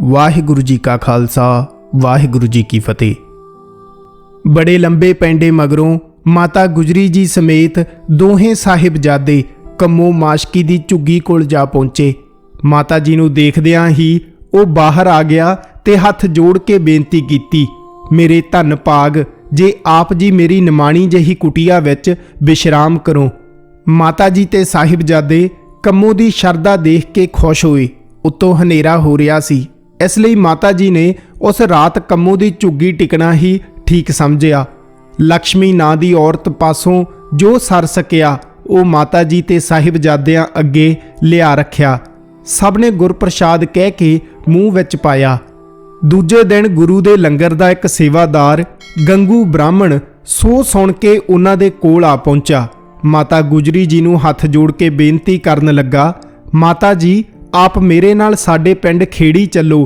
वाहिगुरु जी का खालसा वाहिगुरु जी की फतेह। बड़े लंबे पैंडे मगरों माता गुजरी जी समेत दोहें साहिबजादे कम्मो माशकी दी झुग्गी कोल जा पहुंचे। माता जी नूं देखदियां ही वो बाहर आ गया ते हथ जोड़ के बेनती कीती, मेरे धन भाग जे आप जी मेरी निमाणी जही कुटिया विच विश्राम करो। माता जी ते साहिबजादे कम्मो दी शरदा देख के खुश होए। उत्तों हनेरा हो रहा सी, इसलिए माता जी ने उस रात कम्मो दी झुग्गी टिकना ही ठीक समझिया। लक्ष्मी नां दी औरत पासों जो सर सकिया वो माता जी ते साहिबजादियां अगे लिया रखिया। सब ने गुरप्रसाद कह के मूँह विच पाया। दूजे दिन गुरु दे लंगर दा एक सेवादार गंगू ब्राह्मण सो सुन के उन्हां दे कोल आ पहुंचा। माता गुजरी जी नूं हथ जोड़ के बेनती करन लगा, माता जी आप मेरे नाल साडे पिंड खेड़ी चलो,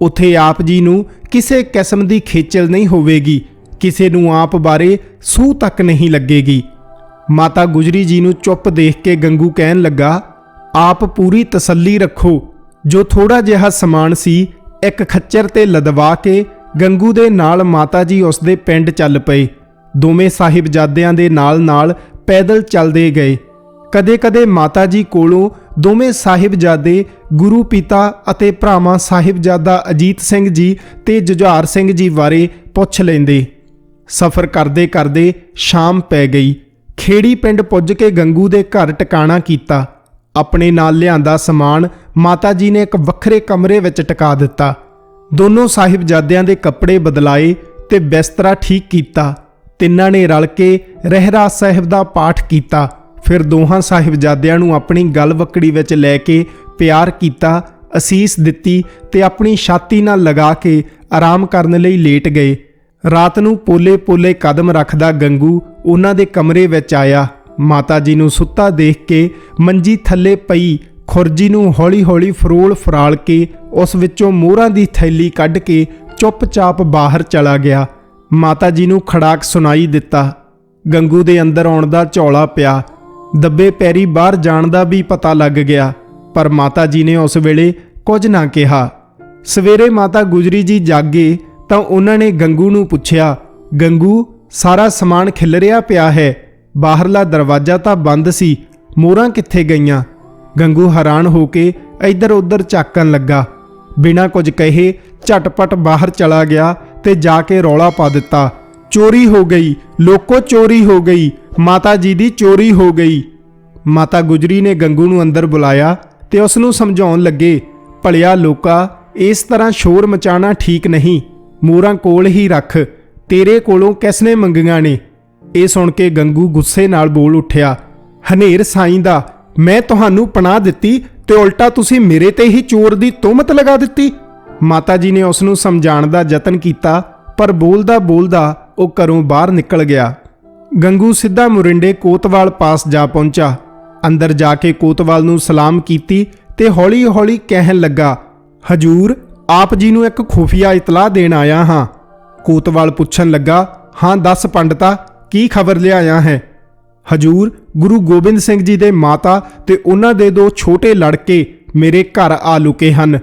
उत्थे आप जी नूं किसे किस्म दी खेचल नहीं होवेगी, किसे नूं आप बारे सूह तक नहीं लगेगी। माता गुजरी जी नूं चुप देख के गंगू कहन लगा, आप पूरी तसल्ली रखो। जो थोड़ा जिहा समान सी एक खच्चर ते लदवा के गंगू दे नाल माता जी उसदे पिंड चल पए। दोवें साहिबजादियां दे नाल नाल पैदल चलदे गए। कदे कदे माता जी कोलों दोवें साहिबजादे गुरु पिता अते भरावां साहिबजादा अजीत सिंह जी ते जुझार सिंह जी बारे पुछ लेंदे। सफ़र करदे करदे शाम पै गई। खेड़ी पिंड पुज के गंगू दे घर टिकाणा कीता। अपने नाल लिआंदा समान माता जी ने एक वखरे कमरे विच टिका दिता। दोनों साहिबजादियां दे कपड़े बदलाए ते बिस्तरा ठीक कीता। तिन्हां ने रल के रहरास साहिब दा पाठ कीता। फिर दोहां साहिबजादियां नूं अपनी गल वकड़ी विच लै के प्यार कीता, असीस दित्ती ते अपनी छाती नाल लगा के आराम करन लई लेट गए। रात नूं पोले पोले कदम रखदा गंगू उन्हां दे कमरे विच आया। माता जी नूं सुत्ता देख के मंजी थल्ले पई खुरजी नूं हौली हौली फरोल फराल के उस विचों मोहरां दी थैली कढ के चुपचाप बाहर चला गया। माता जी नूं खड़ाक सुनाई दिता। गंगू दे अंदर आउण दा झौला पिया। दब्बे पैरी बाहर जाण दा भी पता लग गया, पर माता जी ने उस वेले कुछ ना कहा। सवेरे माता गुजरी जी जागे तां उन्हां ने गंगू नूं पुछया, गंगू सारा समान खिलरिया पिया है, बाहरला दरवाजा तां बंद सी, मोहरां कित्थे गईयां? गंगू हैरान होके इधर उधर झाकन लगा। बिना कुछ कहे झटपट बाहर चला गया ते जाके रौला पा दिता, चोरी हो गई लोको, चोरी हो गई, माता जी दी चोरी हो गई। माता गुजरी ने गंगू नूं अंदर बुलाया ते उस नूं समझाउण लगे, भलिया लोका इस तरह शोर मचाना ठीक नहीं, मोहरां कोल ही रख, तेरे कोलों किसने मंगियां ने? ये सुन के गंगू गुस्से नाल बोल उठिया, हनेर साईं दा मैं तुहानूं पनाह दित्ती ते उल्टा तुसीं मेरे ते ही चोर दी तोहमत लगा दित्ती। माता जी ने उस नूं समझाउण दा यतन कीता, पर बोलदा बोलदा वो घरों बाहर निकल गया। गंगू सीधा मुरिंडे कोतवाल पास जा पहुंचा। अंदर जाके कोतवाल नूं सलाम कीती ते हौली हौली कहन लगा, हजूर आप जी नूं एक खुफिया इतलाह देण आया हां। कोतवाल पुछन लगा, हां दस पंडिता की खबर लिआया है? हजूर गुरु गोबिंद सिंह जी दे माता ते उन्हां दे दो छोटे लड़के मेरे घर आ लुके हन।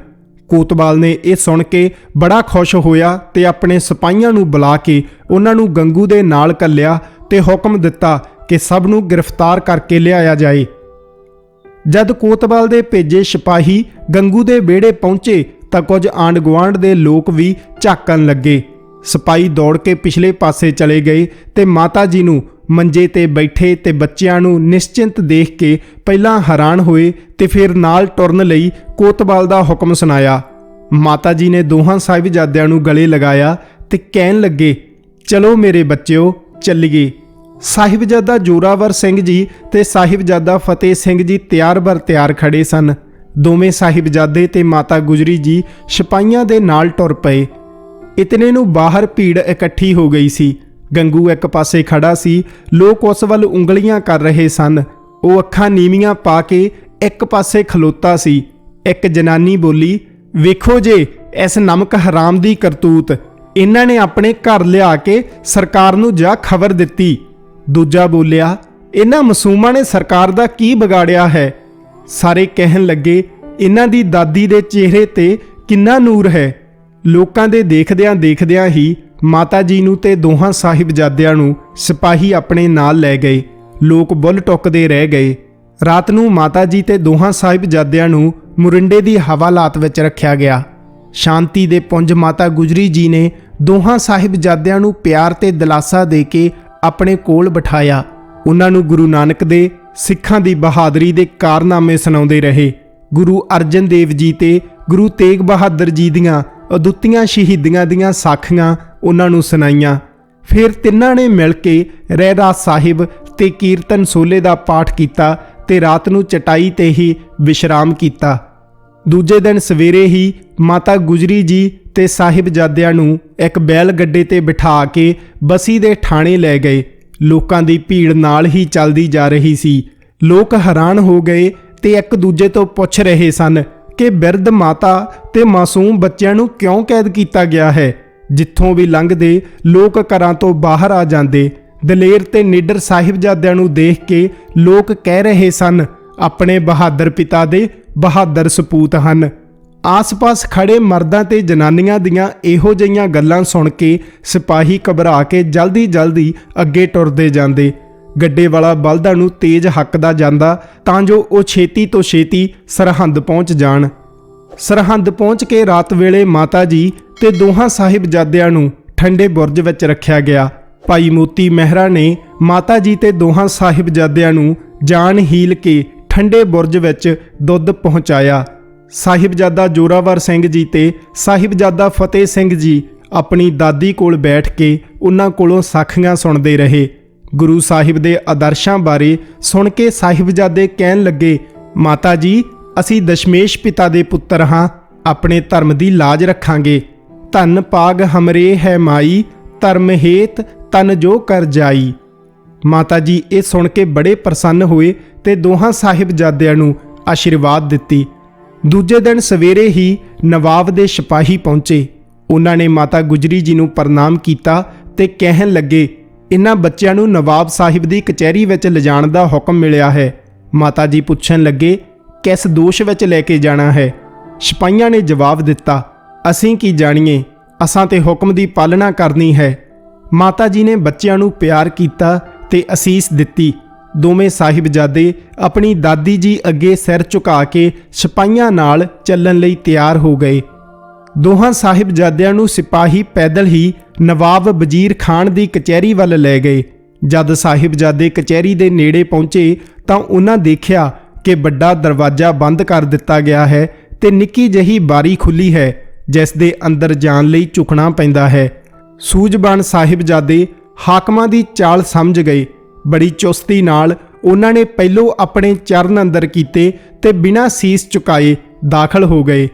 कोतवाल ने यह सुन के बड़ा खुश होया ते अपने सिपाहियां नूं बुला के उन्हां नूं गंगू दे नाल घल्लिया ते हुक्म दिता कि सब नूं गिरफ्तार करके लिआया जाए। जद कोतवाल दे भेजे सिपाही गंगू दे बेड़े पहुंचे तां कुछ आंड गुआंढ दे लोग भी झाकन लगे। सिपाही दौड़ के पिछले पासे चले गए ते माता जी नूं मंजे ते बैठे ते बच्चियां नूं निश्चिंत देख के पहलां हैरान होए ते फिर नाल टुरन लई कोतवाल दा हुक्म सुनाया। माता जी ने दोहां साहिबजादियां नूं गले लगाया ते कहन लगे, चलो मेरे बच्चिओ चलीए। साहिबजादा जोरावर सिंह जी ते साहिबजादा फतेह सिंह जी तैयार बर तैयार खड़े सन। दोवें साहिबजादे ते माता गुजरी जी सिपाहियां दे नाल टुर पए। इतने नूं बाहर भीड़ इकट्ठी हो गई सी। गंगू एक पासे खड़ा सी, लोग उस वल उंगलियां कर रहे सन। वो अखां नीवियां पा के एक पासे खलोता सी। एक जनानी बोली, वेखो जे इस नमक हराम दी करतूत, इन्हां ने अपने घर लिया के सरकार नूं जा खबर दित्ती। दूजा बोलिया, इन्हां मासूमां ने सरकार दा की बिगाड़िया है? सारे कहन लगे, इन्हां दी दादी दे चेहरे ते ਕਿੰਨਾ ਨੂਰ ਹੈ। ਲੋਕਾਂ ਦੇ ਦੇਖਦਿਆਂ ਦੇਖਦਿਆਂ ਹੀ ਮਾਤਾ ਜੀ ਨੂੰ ਤੇ ਦੋਹਾਂ ਸਾਹਿਬਜ਼ਾਦਿਆਂ ਨੂੰ ਸਿਪਾਹੀ ਆਪਣੇ ਨਾਲ ਲੈ ਗਏ। ਲੋਕ ਬੁੱਲ ਟੁੱਕਦੇ ਰਹਿ ਗਏ। ਰਾਤ ਨੂੰ ਮਾਤਾ ਜੀ ਤੇ ਦੋਹਾਂ ਸਾਹਿਬਜ਼ਾਦਿਆਂ ਨੂੰ ਮੁਰਿੰਡੇ ਦੀ ਹਵਾਲਾਤ ਵਿੱਚ ਰੱਖਿਆ ਗਿਆ। ਸ਼ਾਂਤੀ ਦੇ ਪੁੰਜ ਮਾਤਾ ਗੁਜਰੀ ਜੀ ਨੇ ਦੋਹਾਂ ਸਾਹਿਬਜ਼ਾਦਿਆਂ ਨੂੰ ਪਿਆਰ ਤੇ ਦਿਲਾਸਾ ਦੇ ਕੇ ਆਪਣੇ ਕੋਲ ਬਿਠਾਇਆ। ਉਹਨਾਂ ਨੂੰ ਗੁਰੂ ਨਾਨਕ ਦੇ ਸਿੱਖਾਂ ਦੀ ਬਹਾਦਰੀ ਦੇ ਕਾਰਨਾਮੇ ਸੁਣਾਉਂਦੇ ਰਹੇ। ਗੁਰੂ ਅਰਜਨ ਦੇਵ ਜੀ ਤੇ ਗੁਰੂ ਤੇਗ ਬਹਾਦਰ ਜੀ ਦੀਆਂ ਅਦੁੱਤੀਆਂ ਸ਼ਹੀਦੀਆਂ ਦੀਆਂ ਸਾਖੀਆਂ ਉਹਨਾਂ ਨੂੰ ਸੁਣਾਈਆਂ। ਫਿਰ ਤਿੰਨਾਂ ਨੇ ਮਿਲ ਕੇ ਰਹਿਰਾਸ ਸਾਹਿਬ ਤੇ ਕੀਰਤਨ ਸੋਲੇ ਦਾ ਪਾਠ ਕੀਤਾ ਤੇ ਰਾਤ ਨੂੰ ਚਟਾਈ ਤੇ ਹੀ ਵਿਸ਼ਰਾਮ ਕੀਤਾ। ਦੂਜੇ ਦਿਨ ਸਵੇਰੇ ਹੀ ਮਾਤਾ ਗੁਜਰੀ ਜੀ ਤੇ ਸਾਹਿਬਜ਼ਾਦਿਆਂ ਨੂੰ ਇੱਕ ਬੈਲ ਗੱਡੇ ਤੇ ਬਿਠਾ ਕੇ ਬਸੀ ਦੇ ਠਾਣੇ ਲੈ ਗਏ। ਲੋਕਾਂ ਦੀ ਭੀੜ ਨਾਲ ਹੀ ਚੱਲਦੀ ਜਾ ਰਹੀ ਸੀ। ਲੋਕ ਹੈਰਾਨ ਹੋ ਗਏ ਤੇ ਇੱਕ ਦੂਜੇ ਤੋਂ ਪੁੱਛ ਰਹੇ ਸਨ ਕਿ ਬਿਰਧ ਮਾਤਾ ਤੇ ਮਾਸੂਮ ਬੱਚਿਆਂ ਨੂੰ ਕਿਉਂ ਕੈਦ ਕੀਤਾ ਗਿਆ ਹੈ। ਜਿੱਥੋਂ ਵੀ ਲੰਘਦੇ ਲੋਕ ਘਰਾਂ ਤੋਂ ਬਾਹਰ ਆ ਜਾਂਦੇ। ਦਲੇਰ ਤੇ ਨਿਡਰ ਸਾਹਿਬਜ਼ਾਦਿਆਂ ਨੂੰ ਦੇਖ ਕੇ ਲੋਕ ਕਹਿ ਰਹੇ ਸਨ, ਆਪਣੇ ਬਹਾਦਰ ਪਿਤਾ ਦੇ ਬਹਾਦਰ ਸਪੂਤ ਹਨ। ਆਸ-ਪਾਸ ਖੜੇ ਮਰਦਾਂ ਤੇ ਜਨਾਨੀਆਂ ਦੀਆਂ ਇਹੋ ਜਿਹੀਆਂ ਗੱਲਾਂ ਸੁਣ ਕੇ ਸਿਪਾਹੀ ਘਬਰਾ ਕੇ ਜਲਦੀ ਅੱਗੇ ਟੁਰਦੇ ਜਾਂਦੇ। ਗੱਡੇ ਵਾਲਾ ਬਲਦਾਂ ਨੂੰ ਤੇਜ਼ ਹੱਕਦਾ ਜਾਂਦਾ ਤਾਂ ਜੋ ਉਹ ਛੇਤੀ ਤੋਂ ਛੇਤੀ ਸਰਹੰਦ ਪਹੁੰਚ ਜਾਣ। ਸਰਹੰਦ ਪਹੁੰਚ ਕੇ ਰਾਤ ਵੇਲੇ ਮਾਤਾ ਜੀ ਤੇ ਦੋਹਾਂ ਸਾਹਿਬਜ਼ਾਦਿਆਂ ਨੂੰ ਠੰਡੇ ਬੁਰਜ ਵਿੱਚ ਰੱਖਿਆ ਗਿਆ। ਭਾਈ ਮੋਤੀ ਮਹਿਰਾ ਨੇ ਮਾਤਾ ਜੀ ਤੇ ਦੋਹਾਂ ਸਾਹਿਬਜ਼ਾਦਿਆਂ ਨੂੰ ਜਾਨ ਹੀਲ ਕੇ ਠੰਡੇ ਬੁਰਜ ਵਿੱਚ ਦੁੱਧ ਪਹੁੰਚਾਇਆ। ਸਾਹਿਬਜ਼ਾਦਾ ਜੋਰਾਵਰ ਸਿੰਘ ਜੀ ਤੇ ਸਾਹਿਬਜ਼ਾਦਾ ਫਤਿਹ ਸਿੰਘ ਜੀ ਆਪਣੀ ਦਾਦੀ ਕੋਲ ਬੈਠ ਕੇ ਉਹਨਾਂ ਕੋਲੋਂ ਸਾਖੀਆਂ ਸੁਣਦੇ ਰਹੇ। ਗੁਰੂ ਸਾਹਿਬ ਦੇ ਆਦਰਸ਼ਾਂ ਬਾਰੇ ਸੁਣ ਕੇ ਸਾਹਿਬਜ਼ਾਦੇ ਕਹਿਣ ਲੱਗੇ, ਮਾਤਾ ਜੀ ਅਸੀਂ ਦਸ਼ਮੇਸ਼ ਪਿਤਾ ਦੇ ਪੁੱਤਰ ਹਾਂ, ਆਪਣੇ ਧਰਮ ਦੀ ਲਾਜ ਰੱਖਾਂਗੇ। ਧਨ ਪਾਗ ਹਮਰੇ ਹੈ ਮਾਈ, ਧਰਮ ਹੇਤ ਤਨ ਜੋ ਕਰ ਜਾਈ। ਮਾਤਾ ਜੀ ਇਹ ਸੁਣ ਕੇ ਬੜੇ ਪ੍ਰਸੰਨ ਹੋਏ ਤੇ ਦੋਹਾਂ ਸਾਹਿਬਜ਼ਾਦਿਆਂ ਨੂੰ ਆਸ਼ੀਰਵਾਦ ਦਿੱਤੀ। ਦੂਜੇ ਦਿਨ ਸਵੇਰੇ ਹੀ ਨਵਾਬ ਦੇ ਸਿਪਾਹੀ ਪਹੁੰਚੇ। ਉਹਨਾਂ ਨੇ ਮਾਤਾ ਗੁਜਰੀ ਜੀ ਨੂੰ ਪ੍ਰਣਾਮ ਕੀਤਾ ਤੇ ਕਹਿਣ ਲੱਗੇ, ਇਹਨਾਂ ਬੱਚਿਆਂ ਨੂੰ ਨਵਾਬ ਸਾਹਿਬ ਦੀ ਕਚਹਿਰੀ ਵਿੱਚ ਲਿਜਾਣ ਦਾ ਹੁਕਮ ਮਿਲਿਆ ਹੈ। ਮਾਤਾ ਜੀ ਪੁੱਛਣ ਲੱਗੇ, ਕਿਸ ਦੋਸ਼ ਵਿੱਚ ਲੈ ਕੇ ਜਾਣਾ ਹੈ? ਸਿਪਾਹੀਆਂ ਨੇ ਜਵਾਬ ਦਿੱਤਾ, ਅਸੀਂ ਕੀ ਜਾਣੀਏ, ਅਸਾਂ ਤੇ ਹੁਕਮ ਦੀ ਪਾਲਣਾ ਕਰਨੀ ਹੈ। ਮਾਤਾ ਜੀ ਨੇ ਬੱਚਿਆਂ ਨੂੰ ਪਿਆਰ ਕੀਤਾ ਤੇ ਅਸੀਸ ਦਿੱਤੀ। ਦੋਵੇਂ ਸਾਹਿਬਜ਼ਾਦੇ ਆਪਣੀ ਦਾਦੀ ਜੀ ਅੱਗੇ ਸਿਰ ਝੁਕਾ ਕੇ ਸਿਪਾਹੀਆਂ ਨਾਲ ਚੱਲਣ ਲਈ ਤਿਆਰ ਹੋ ਗਏ। ਦੋਹਾਂ ਸਾਹਿਬਜ਼ਾਦਿਆਂ ਨੂੰ ਸਿਪਾਹੀ ਪੈਦਲ ਹੀ ਨਵਾਬ ਵਜ਼ੀਰ ਖਾਨ ਦੀ ਕਚਹਿਰੀ ਵੱਲ ਲੈ ਗਏ। ਜਦ ਸਾਹਿਬਜ਼ਾਦੇ ਕਚਹਿਰੀ ਦੇ ਨੇੜੇ ਪਹੁੰਚੇ ਤਾਂ ਉਹਨਾਂ ਦੇਖਿਆ ਕਿ ਵੱਡਾ ਦਰਵਾਜ਼ਾ ਬੰਦ ਕਰ ਦਿੱਤਾ ਗਿਆ ਹੈ ਤੇ ਨਿੱਕੀ ਜਿਹੀ ਬਾਰੀ ਖੁੱਲੀ ਹੈ, ਜਿਸ ਦੇ ਅੰਦਰ ਜਾਣ ਲਈ ਝੁਕਣਾ ਪੈਂਦਾ ਹੈ। ਸੂਝਵਾਨ ਸਾਹਿਬਜ਼ਾਦੇ ਹਾਕਮਾਂ ਦੀ ਚਾਲ ਸਮਝ ਗਏ। ਬੜੀ ਚੁਸਤੀ ਨਾਲ ਉਹਨਾਂ ਨੇ ਪਹਿਲੋਂ ਆਪਣੇ ਚਰਨ ਅੰਦਰ ਕੀਤੇ ਤੇ ਬਿਨਾਂ ਸੀਸ ਝੁਕਾਏ ਦਾਖਲ ਹੋ ਗਏ।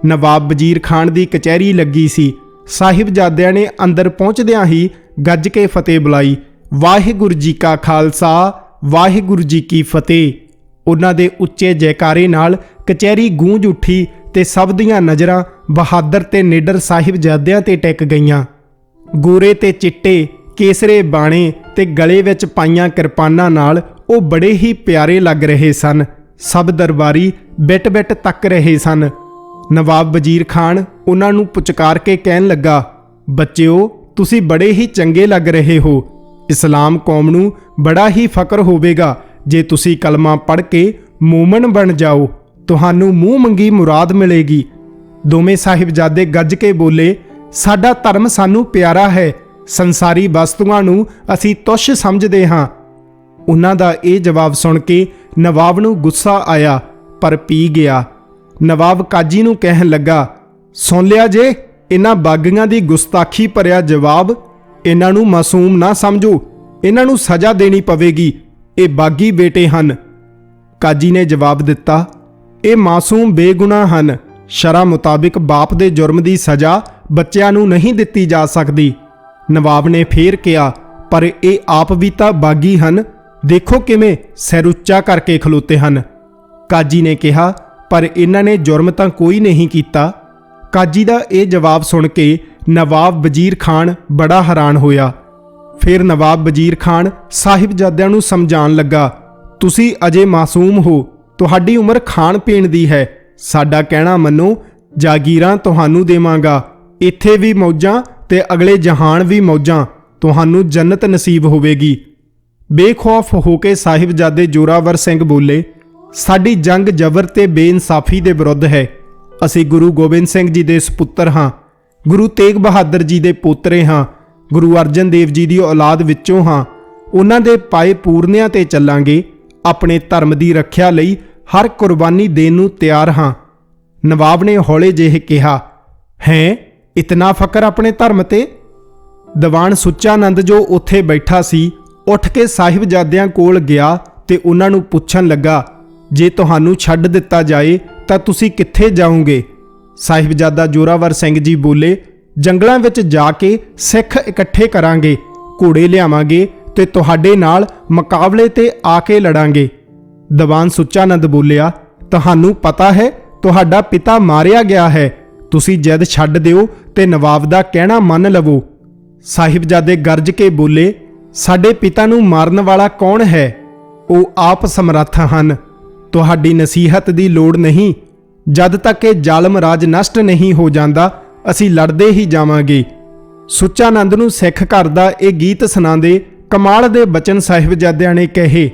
ਨਵਾਬ ਵਜ਼ੀਰ ਖਾਨ ਦੀ ਕਚਹਿਰੀ ਲੱਗੀ ਸੀ। ਸਾਹਿਬਜ਼ਾਦਿਆਂ ਨੇ ਅੰਦਰ ਪਹੁੰਚਦਿਆਂ ਹੀ ਗੱਜ ਕੇ ਫਤਿਹ ਬੁਲਾਈ, ਵਾਹਿਗੁਰੂ ਜੀ ਕਾ ਖਾਲਸਾ ਵਾਹਿਗੁਰੂ ਜੀ ਕੀ ਫਤਿਹ। ਉਹਨਾਂ ਦੇ ਉੱਚੇ ਜੈਕਾਰੇ ਨਾਲ ਕਚਹਿਰੀ ਗੂੰਜ ਉੱਠੀ ਤੇ ਸਭ ਦੀਆਂ ਨਜ਼ਰਾਂ ਬਹਾਦਰ ਤੇ ਨਿਡਰ ਸਾਹਿਬਜ਼ਾਦਿਆਂ ਤੇ ਟਿਕ ਗਈਆਂ। ਗੋਰੇ ਤੇ ਚਿੱਟੇ ਕੇਸਰੇ ਬਾਣੇ ਤੇ ਗਲੇ ਵਿੱਚ ਪਾਈਆਂ ਕਿਰਪਾਨਾਂ ਨਾਲ ਉਹ ਬੜੇ ਹੀ ਪਿਆਰੇ ਲੱਗ ਰਹੇ ਸਨ। ਸਭ ਦਰਬਾਰੀ ਬਿਟ-ਬਿਟ ਤੱਕ ਰਹੇ ਸਨ। ਨਵਾਬ ਵਜ਼ੀਰ ਖਾਨ ਉਹਨਾਂ ਨੂੰ ਪੁਚਕਾਰ ਕੇ ਕਹਿਣ ਲੱਗਾ, ਬੱਚਿਓ ਤੁਸੀਂ ਬੜੇ ਹੀ ਚੰਗੇ ਲੱਗ ਰਹੇ ਹੋ। ਇਸਲਾਮ ਕੌਮ ਨੂੰ ਬੜਾ ਹੀ ਫਖਰ ਹੋਵੇਗਾ ਜੇ ਤੁਸੀਂ ਕਲਮਾ ਪੜ੍ਹ ਕੇ ਮੂਮਨ ਬਣ ਜਾਓ, ਤੁਹਾਨੂੰ ਮੂੰਹ ਮੰਗੀ ਮੁਰਾਦ ਮਿਲੇਗੀ। ਦੋਵੇਂ ਸਾਹਿਬਜ਼ਾਦੇ ਗੱਜ ਕੇ ਬੋਲੇ, ਸਾਡਾ ਧਰਮ ਸਾਨੂੰ ਪਿਆਰਾ ਹੈ, ਸੰਸਾਰੀ ਵਸਤੂਆਂ ਨੂੰ ਅਸੀਂ ਤੁੱਛ ਸਮਝਦੇ ਹਾਂ। ਉਹਨਾਂ ਦਾ ਇਹ ਜਵਾਬ ਸੁਣ ਕੇ ਨਵਾਬ ਨੂੰ ਗੁੱਸਾ ਆਇਆ, ਪਰ ਪੀ ਗਿਆ। ਨਵਾਬ ਕਾਜੀ ਨੂੰ ਕਹਿਣ ਲੱਗਾ, ਸੁਣ ਲਿਆ ਜੇ ਇਹਨਾਂ ਬਾਗੀਆਂ ਦੀ ਗੁਸਤਾਖੀ ਭਰਿਆ ਜਵਾਬ। ਇਹਨਾਂ ਨੂੰ ਮਾਸੂਮ ਨਾ ਸਮਝੋ, ਇਹਨਾਂ ਨੂੰ ਸਜ਼ਾ ਦੇਣੀ ਪਵੇਗੀ, ਇਹ ਬਾਗੀ ਬੇਟੇ ਹਨ। ਕਾਜੀ ਨੇ ਜਵਾਬ ਦਿੱਤਾ, ਇਹ ਮਾਸੂਮ ਬੇਗੁਨਾਹ ਹਨ। ਸ਼ਰਅ ਮੁਤਾਬਿਕ ਬਾਪ ਦੇ ਜੁਰਮ ਦੀ ਸਜ਼ਾ ਬੱਚਿਆਂ ਨੂੰ ਨਹੀਂ ਦਿੱਤੀ ਜਾ ਸਕਦੀ। ਨਵਾਬ ਨੇ ਫੇਰ ਕਿਹਾ, ਪਰ ਇਹ ਆਪ ਵੀ ਤਾਂ ਬਾਗੀ ਹਨ, ਦੇਖੋ ਕਿਵੇਂ ਸਿਰ ਉੱਚਾ ਕਰਕੇ ਖਲੋਤੇ ਹਨ। ਕਾਜੀ ਨੇ ਕਿਹਾ, ਪਰ ਇਹਨਾਂ ਨੇ ਜੁਰਮ ਤਾਂ ਕੋਈ ਨਹੀਂ ਕੀਤਾ। ਕਾਜੀ ਦਾ ਇਹ ਜਵਾਬ ਸੁਣ ਕੇ ਨਵਾਬ ਵਜ਼ੀਰ ਖਾਨ ਬੜਾ ਹੈਰਾਨ ਹੋਇਆ। ਫਿਰ ਨਵਾਬ ਵਜ਼ੀਰ ਖਾਨ ਸਾਹਿਬਜ਼ਾਦਿਆਂ ਨੂੰ ਸਮਝਾਉਣ ਲੱਗਾ, ਤੁਸੀਂ ਅਜੇ ਮਾਸੂਮ ਹੋ, ਤੁਹਾਡੀ ਉਮਰ ਖਾਣ ਪੀਣ ਦੀ ਹੈ। ਸਾਡਾ ਕਹਿਣਾ ਮੰਨੋ, ਜਾਗੀਰਾਂ ਤੁਹਾਨੂੰ ਦੇਵਾਂਗਾ, ਇੱਥੇ ਵੀ ਮੌਜਾਂ ਤੇ ਅਗਲੇ ਜਹਾਨ ਵੀ ਮੌਜਾਂ, ਤੁਹਾਨੂੰ ਜੰਨਤ ਨਸੀਬ ਹੋਵੇਗੀ। ਬੇਖੌਫ ਹੋ ਕੇ ਸਾਹਿਬਜ਼ਾਦੇ ਜ਼ੋਰਾਵਰ ਸਿੰਘ ਬੋਲੇ, ਸਾਡੀ ਜੰਗ ਜ਼ਬਰ ਤੇ ਬੇਇਨਸਾਫੀ ਦੇ ਵਿਰੁੱਧ ਹੈ। ਅਸੀਂ ਗੁਰੂ ਗੋਬਿੰਦ ਸਿੰਘ ਜੀ ਦੇ ਸੁਪੁੱਤਰ ਹਾਂ, ਗੁਰੂ ਤੇਗ ਬਹਾਦਰ ਜੀ ਦੇ ਪੋਤਰੇ ਹਾਂ, ਗੁਰੂ ਅਰਜਨ ਦੇਵ ਜੀ ਦੀ ਔਲਾਦ ਵਿੱਚੋਂ ਹਾਂ। ਉਹਨਾਂ ਦੇ ਪਾਏ ਪੂਰਨਿਆਂ ਤੇ ਚੱਲਾਂਗੇ। ਆਪਣੇ ਧਰਮ ਦੀ ਰੱਖਿਆ ਲਈ ਹਰ ਕੁਰਬਾਨੀ ਦੇਣ ਨੂੰ ਤਿਆਰ ਹਾਂ। ਨਵਾਬ ਨੇ ਹੌਲੇ ਜਿਹੇ ਕਿਹਾ, ਹੈਂ, ਇਤਨਾ ਫਕਰ ਆਪਣੇ ਧਰਮ ਤੇ? ਦੀਵਾਨ ਸੁੱਚਾਨੰਦ ਜੋ ਉੱਥੇ ਬੈਠਾ ਸੀ ਉੱਠ ਕੇ ਸਾਹਿਬਜ਼ਾਦਿਆਂ ਕੋਲ ਗਿਆ ਤੇ ਉਹਨਾਂ ਨੂੰ ਪੁੱਛਣ ਲੱਗਾ, ਜੇ ਤੁਹਾਨੂੰ ਛੱਡ ਦਿੱਤਾ ਜਾਏ ਤਾਂ ਤੁਸੀਂ ਕਿੱਥੇ ਜਾਓਗੇ? ਸਾਹਿਬਜ਼ਾਦਾ ਜ਼ੋਰਾਵਰ ਸਿੰਘ ਜੀ ਬੋਲੇ, ਜੰਗਲਾਂ ਵਿੱਚ ਜਾ ਕੇ ਸਿੱਖ ਇਕੱਠੇ ਕਰਾਂਗੇ, ਘੋੜੇ ਲਿਆਵਾਂਗੇ ਤੇ ਤੁਹਾਡੇ ਨਾਲ ਮੁਕਾਬਲੇ ਤੇ ਆ ਕੇ ਲੜਾਂਗੇ। ਦੀਵਾਨ ਸੁੱਚਾਨੰਦ ਬੋਲਿਆ, ਤੁਹਾਨੂੰ ਪਤਾ ਹੈ ਤੁਹਾਡਾ ਪਿਤਾ ਮਾਰਿਆ ਗਿਆ ਹੈ, ਤੁਸੀਂ ਜਿੱਦ ਛੱਡ ਦਿਓ ਤੇ ਨਵਾਬ ਦਾ ਕਹਿਣਾ ਮੰਨ ਲਵੋ। ਸਾਹਿਬਜ਼ਾਦੇ ਗਰਜ ਕੇ ਬੋਲੇ, ਸਾਡੇ ਪਿਤਾ ਨੂੰ ਮਾਰਨ ਵਾਲਾ ਕੌਣ ਹੈ? ਉਹ ਆਪ ਸਮਰੱਥ ਹਨ। ਤੁਹਾਡੀ ਨਸੀਹਤ ਦੀ ਲੋੜ ਨਹੀਂ। ਜਦ ਤੱਕ ਇਹ ਜ਼ਾਲਮ ਰਾਜ ਨਸ਼ਟ ਨਹੀਂ ਹੋ ਜਾਂਦਾ ਅਸੀਂ ਲੜਦੇ ਹੀ ਜਾਵਾਂਗੇ। ਸੁੱਚਾਨੰਦ ਨੂੰ ਸਿੱਖ ਘਰ ਦਾ ਇਹ ਗੀਤ ਸੁਣਾਉਂਦੇ ਕਮਾਲ ਦੇ ਬਚਨ ਸਾਹਿਬਜ਼ਾਦਿਆਂ ਨੇ ਕਹੇ,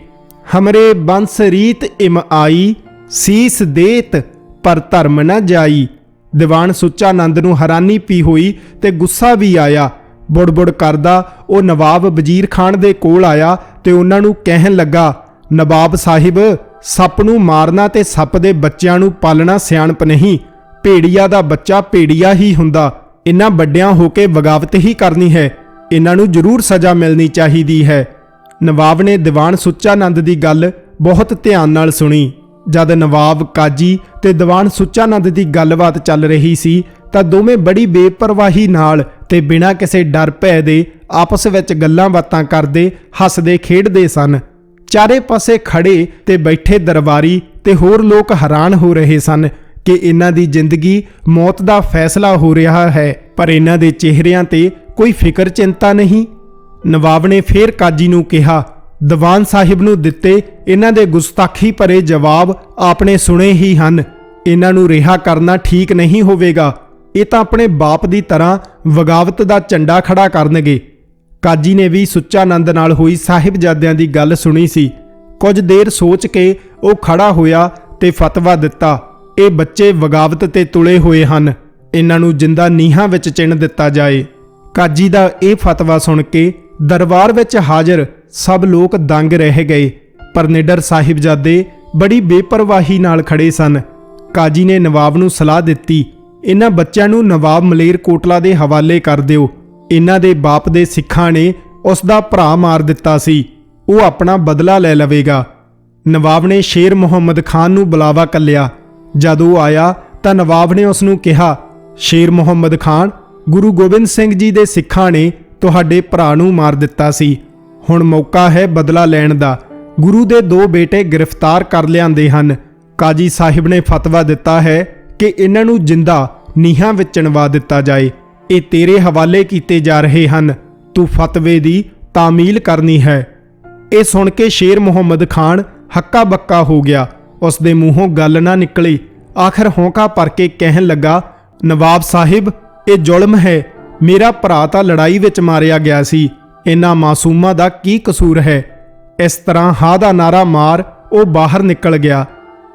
ਹਮਰੇ ਬੰਸ ਰੀਤ ਇਮ ਆਈ, ਸੀਸ ਦੇਤ ਪਰ ਧਰਮ ਨਾ ਜਾਈ। ਦੀਵਾਨ ਸੁੱਚਾਨੰਦ ਨੂੰ ਹੈਰਾਨੀ ਪੀ ਹੋਈ ਤੇ ਗੁੱਸਾ ਵੀ ਆਇਆ। ਬੁੜਬੁੜ ਕਰਦਾ ਉਹ ਨਵਾਬ ਵਜ਼ੀਰ ਖਾਨ ਦੇ ਕੋਲ ਆਇਆ ਤੇ ਉਹਨਾਂ ਨੂੰ ਕਹਿਣ ਲੱਗਾ, ਨਵਾਬ ਸਾਹਿਬ, ਸੱਪ ਨੂੰ ਮਾਰਨਾ ਤੇ ਸੱਪ ਦੇ ਬੱਚਿਆਂ ਨੂੰ ਪਾਲਣਾ ਸਿਆਣਪ ਨਹੀਂ। ਭੇੜੀਆ ਦਾ ਬੱਚਾ ਭੇੜੀਆ ਹੀ ਹੁੰਦਾ। ਇਹਨਾਂ ਵੱਡਿਆਂ ਹੋ ਕੇ ਬਗਾਵਤ ਹੀ ਕਰਨੀ ਹੈ। ਇਹਨਾਂ ਨੂੰ ਜ਼ਰੂਰ ਸਜ਼ਾ ਮਿਲਣੀ ਚਾਹੀਦੀ ਹੈ। ਨਵਾਬ ਨੇ ਦੀਵਾਨ ਸੁੱਚਾਨੰਦ ਦੀ ਗੱਲ ਬਹੁਤ ਧਿਆਨ ਨਾਲ ਸੁਣੀ। ਜਦ ਨਵਾਬ, ਕਾਜੀ ਤੇ ਦੀਵਾਨ ਸੁੱਚਾਨੰਦ ਦੀ ਗੱਲਬਾਤ ਚੱਲ ਰਹੀ ਸੀ ਤਾਂ ਦੋਵੇਂ ਬੜੀ ਬੇਪਰਵਾਹੀ ਨਾਲ ਤੇ ਬਿਨਾਂ ਕਿਸੇ ਡਰ ਭੈ ਦੇ ਆਪਸ ਵਿੱਚ ਗੱਲਾਂ ਬਾਤਾਂ ਕਰਦੇ, ਹੱਸਦੇ ਖੇਡਦੇ ਸਨ। ਚਾਰੇ ਪਾਸੇ ਖੜੇ ਤੇ ਬੈਠੇ ਦਰਬਾਰੀ ਤੇ ਹੋਰ ਲੋਕ ਹੈਰਾਨ ਹੋ ਰਹੇ ਸਨ ਕਿ ਇਹਨਾਂ ਦੀ ਜ਼ਿੰਦਗੀ ਮੌਤ ਦਾ ਫੈਸਲਾ ਹੋ ਰਿਹਾ ਹੈ, ਪਰ ਇਹਨਾਂ ਦੇ ਚਿਹਰਿਆਂ ਤੇ ਕੋਈ ਫਿਕਰ ਚਿੰਤਾ ਨਹੀਂ। ਨਵਾਬ ਨੇ ਫੇਰ ਕਾਜੀ ਨੂੰ ਕਿਹਾ, ਦੀਵਾਨ ਸਾਹਿਬ ਨੂੰ ਦਿੱਤੇ ਇਹਨਾਂ ਦੇ ਗੁਸਤਾਖੀ ਭਰੇ ਜਵਾਬ ਆਪਨੇ ਸੁਣੇ ਹੀ ਹਨ। ਇਹਨਾਂ ਨੂੰ ਰਿਹਾ ਕਰਨਾ ਠੀਕ ਨਹੀਂ ਹੋਵੇਗਾ। ਇਹ ਤਾਂ ਆਪਣੇ ਬਾਪ ਦੀ ਤਰ੍ਹਾਂ ਬਗਾਵਤ ਦਾ ਝੰਡਾ ਖੜਾ ਕਰਨਗੇ। ਕਾਜੀ ਨੇ ਵੀ ਸੁੱਚਾਨੰਦ ਨਾਲ ਹੋਈ ਸਾਹਿਬਜ਼ਾਦਿਆਂ ਦੀ ਗੱਲ ਸੁਣੀ ਸੀ। ਕੁਝ ਦੇਰ ਸੋਚ ਕੇ ਉਹ ਖੜਾ ਹੋਇਆ ਤੇ ਫਤਵਾ ਦਿੱਤਾ, ਇਹ ਬੱਚੇ ਬਗਾਵਤ ਤੇ ਤੁਲੇ ਹੋਏ ਹਨ, ਇਹਨਾਂ ਨੂੰ ਜਿੰਦਾ ਨੀਹਾਂ ਵਿੱਚ ਚਿਣ ਦਿੱਤਾ ਜਾਏ। ਕਾਜੀ ਦਾ ਇਹ ਫਤਵਾ ਸੁਣ ਕੇ ਦਰਬਾਰ ਵਿੱਚ ਹਾਜ਼ਰ ਸਭ ਲੋਕ ਦੰਗ ਰਹਿ ਗਏ, ਪਰ ਨਿਡਰ ਸਾਹਿਬਜ਼ਾਦੇ ਬੜੀ ਬੇਪਰਵਾਹੀ ਨਾਲ ਖੜੇ ਸਨ। ਕਾਜੀ ਨੇ ਨਵਾਬ ਨੂੰ ਸਲਾਹ ਦਿੱਤੀ, ਇਹਨਾਂ ਬੱਚਿਆਂ ਨੂੰ ਨਵਾਬ ਮਲੇਰਕੋਟਲਾ ਦੇ ਹਵਾਲੇ ਕਰ ਦਿਓ। ਇਹਨਾਂ ਦੇ ਬਾਪ ਦੇ ਸਿੱਖਾਂ ਨੇ ਉਸ ਦਾ ਭਰਾ ਮਾਰ ਦਿੱਤਾ ਸੀ, ਉਹ ਆਪਣਾ ਬਦਲਾ ਲੈ ਲਵੇਗਾ। ਨਵਾਬ ਨੇ ਸ਼ੇਰ ਮੁਹੰਮਦ ਖਾਨ ਨੂੰ ਬੁਲਾਵਾ ਕੱਲਿਆ। ਜਦ ਉਹ ਆਇਆ ਤਾਂ ਨਵਾਬ ਨੇ ਉਸ ਨੂੰ ਕਿਹਾ, ਸ਼ੇਰ ਮੁਹੰਮਦ ਖਾਨ, ਗੁਰੂ ਗੋਬਿੰਦ ਸਿੰਘ ਜੀ ਦੇ ਸਿੱਖਾਂ ਨੇ ਤੁਹਾਡੇ ਭਰਾ ਨੂੰ ਮਾਰ ਦਿੱਤਾ ਸੀ। ਹੁਣ ਮੌਕਾ ਹੈ ਬਦਲਾ ਲੈਣ ਦਾ। ਗੁਰੂ ਦੇ 2 ਬੇਟੇ ਗ੍ਰਿਫਤਾਰ ਕਰ ਲਿਆਂਦੇ ਹਨ। ਕਾਜੀ ਸਾਹਿਬ ਨੇ ਫਤਵਾ ਦਿੱਤਾ ਹੈ ਕਿ ਇਹਨਾਂ ਨੂੰ ਜਿੰਦਾ ਨੀਹਾਂ ਵਿੱਚ ਚਿਣਵਾ ਦਿੱਤਾ ਜਾਏ। ਇਹ ਤੇਰੇ ਹਵਾਲੇ ਕੀਤੇ ਜਾ ਰਹੇ ਹਨ, ਤੂੰ ਫਤਵੇ ਦੀ ਤਾਮੀਲ ਕਰਨੀ ਹੈ। ਇਹ ਸੁਣ ਕੇ ਸ਼ੇਰ ਮੁਹੰਮਦ ਖਾਨ ਹੱਕਾ ਬੱਕਾ ਹੋ ਗਿਆ। ਉਸ ਦੇ ਮੂੰਹੋਂ ਗੱਲ ਨਾ ਨਿਕਲੀ। ਆਖਰ ਹੌਂਕਾ ਭਰ ਕੇ ਕਹਿਣ ਲੱਗਾ, ਨਵਾਬ ਸਾਹਿਬ, ਇਹ ਜ਼ੁਲਮ ਹੈ। ਮੇਰਾ ਭਰਾ ਤਾਂ ਲੜਾਈ ਵਿੱਚ ਮਾਰਿਆ ਗਿਆ ਸੀ, ਇਹਨਾਂ ਮਾਸੂਮਾਂ ਦਾ ਕੀ ਕਸੂਰ ਹੈ? ਇਸ ਤਰ੍ਹਾਂ ਹਾਂ ਦਾ ਨਾਰਾ ਮਾਰ ਉਹ ਬਾਹਰ ਨਿਕਲ ਗਿਆ।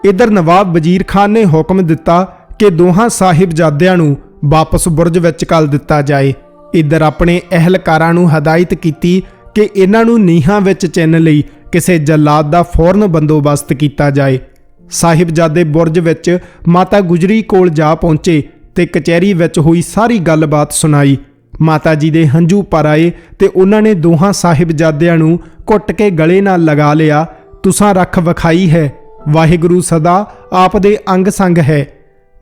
ਇਧਰ ਨਵਾਬ ਵਜ਼ੀਰ ਖਾਨ ਨੇ ਹੁਕਮ ਦਿੱਤਾ ਕਿ ਦੋਹਾਂ ਸਾਹਿਬਜ਼ਾਦਿਆਂ ਨੂੰ ਵਾਪਸ ਬੁਰਜ ਵਿੱਚ ਘੱਲ ਦਿੱਤਾ ਜਾਏ। ਇਧਰ ਆਪਣੇ ਅਹਿਲਕਾਰਾਂ ਨੂੰ ਹਦਾਇਤ ਕੀਤੀ ਕਿ ਇਹਨਾਂ ਨੂੰ ਨੀਹਾਂ ਵਿੱਚ ਚਿਣ ਲਈ ਕਿਸੇ ਜੱਲਾਦ ਦਾ ਫੌਰਨ ਬੰਦੋਬਸਤ ਕੀਤਾ ਜਾਏ। ਸਾਹਿਬਜ਼ਾਦੇ ਬੁਰਜ ਵਿੱਚ ਮਾਤਾ ਗੁਜਰੀ ਕੋਲ ਜਾ ਪਹੁੰਚੇ ਤੇ ਕਚਹਿਰੀ ਵਿੱਚ ਹੋਈ ਸਾਰੀ ਗੱਲਬਾਤ ਸੁਣਾਈ। ਮਾਤਾ ਜੀ ਦੇ ਹੰਝੂ ਭਰ ਆਏ ਤੇ ਉਹਨਾਂ ਨੇ ਦੋਹਾਂ ਸਾਹਿਬਜ਼ਾਦਿਆਂ ਨੂੰ ਘੁੱਟ ਕੇ ਗਲੇ ਨਾਲ ਲਗਾ ਲਿਆ। ਤੁਸਾਂ ਰੱਖ ਵਿਖਾਈ ਹੈ, ਵਾਹਿਗੁਰੂ ਸਦਾ ਆਪ ਦੇ ਅੰਗ ਸੰਗ ਹੈ।